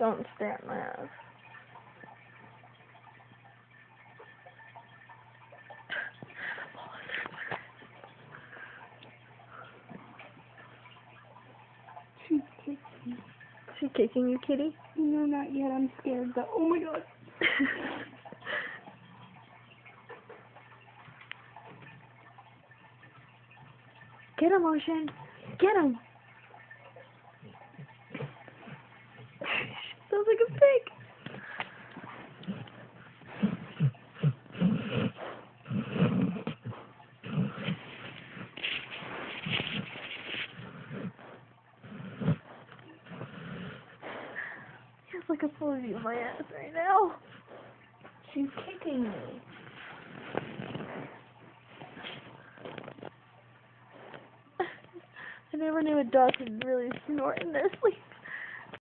Don't stare at my ass. She's kicking me. She kicking you, kitty? No, not yet. I'm scared, but oh my god. Get him, Ocean. Get him. Sounds like a pig. Feels like a floaty in my ass right now. She's kicking me. I never knew a dog could really snort in their sleep.